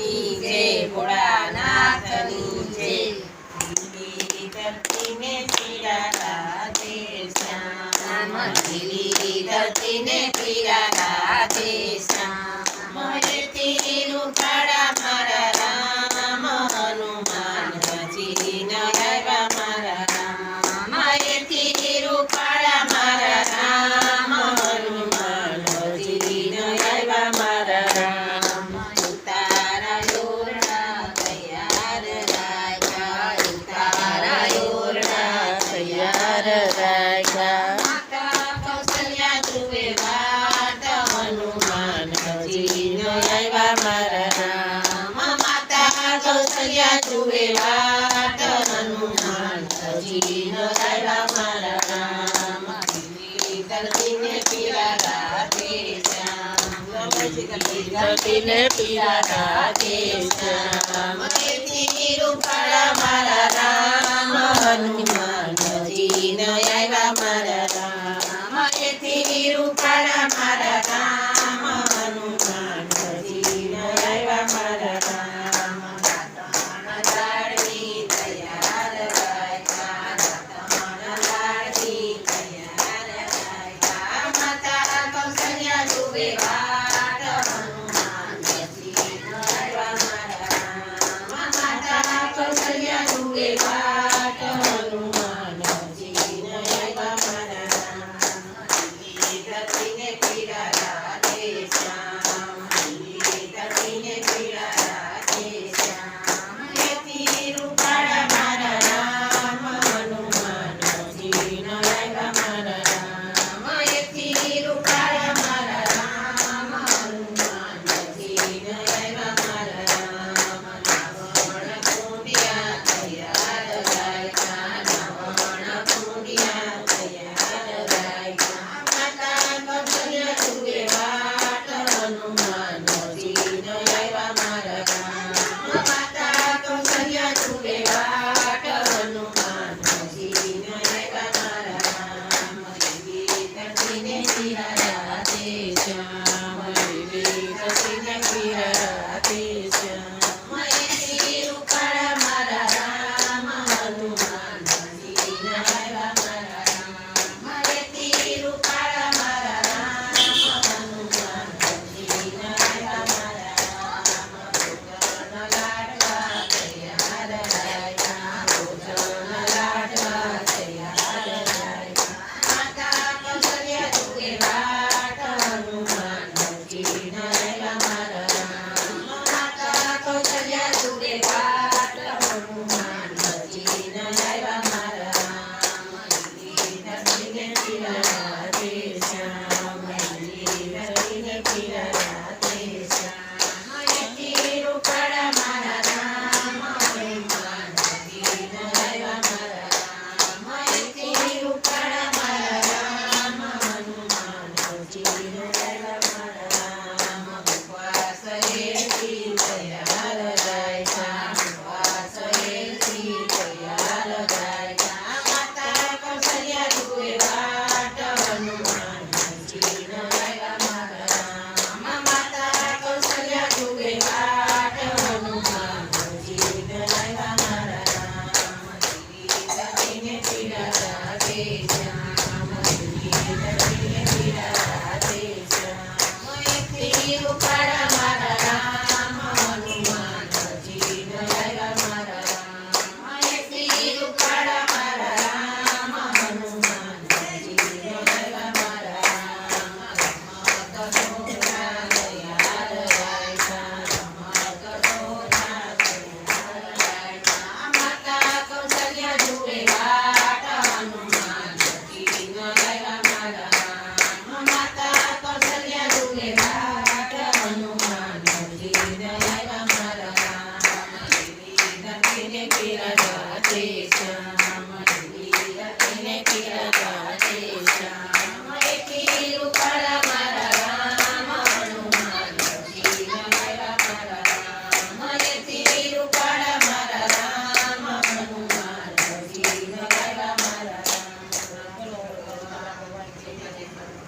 की जय भोळानाथनी जय। नीली धरती ने पीरा राधे श्याम, नीली धरती ने पीरा राधे श्याम। मोरेથી રૂપાળા મારા રામ, હનુમાનજી ન આવ્યા મારા રામ। મોરેથી રૂપાળા મારા રામ, હનુમાનજી ન આવ્યા મારા રામ। ઉતારા યોરડા તૈયાર રાખ્યા, ઉતારા યોરડા તૈયાર રાખ્યા। માતા કૌશલ્યા જુએ વાત, હનુમાનજી ન આવ્યા મારા રામ। માતા કૌશલ્યા જુએ વાત, હનુમાનજી ન આવ્યા મારા રામ। લીલી ધરતીને પીરા રાધે શ્યામ, ધરતીને પીરા રાધે શ્યામ। મોરેથી રૂપાળા મારા રામ, હનુમાનજી ન આવ્યા મારા રામ। મોરેથી રૂપાળા મારા રામ, હનુમાનજી ન આવ્યા મારા રામ। દાંતણ લાડવી તૈયાર રાખ્યા, દાંતણ લાડવી તૈયાર રાખ્યા। માતા કૌશલ્યા જુએ વાત, હનુમાનજી ન આવ્યા મારા રામ। માતા કૌશલ્યા જુએ વાત, હનુમાનજી ન આવ્યા મારા રામ। લીલી ધરતીને પીરા રાધે શ્યામ, લીલી ધરતીને પીરા રાધે શ્યામ। મોરેથી રૂપાળા મારા રામ, હનુમાનજી ન આવ્યા મારા રામ। મોરેથી રૂપાળા મારા રામ, હનુમાનજી ન આવ્યા મારા રામ। નાવણ કુંડિયા તૈયાર રાખ્યા, નાવણ કુંડિયા તૈયાર રાખ્યા। માતા કૌશલ્યા જુએ વાત, હનુમાનજી ન આવ્યા મારા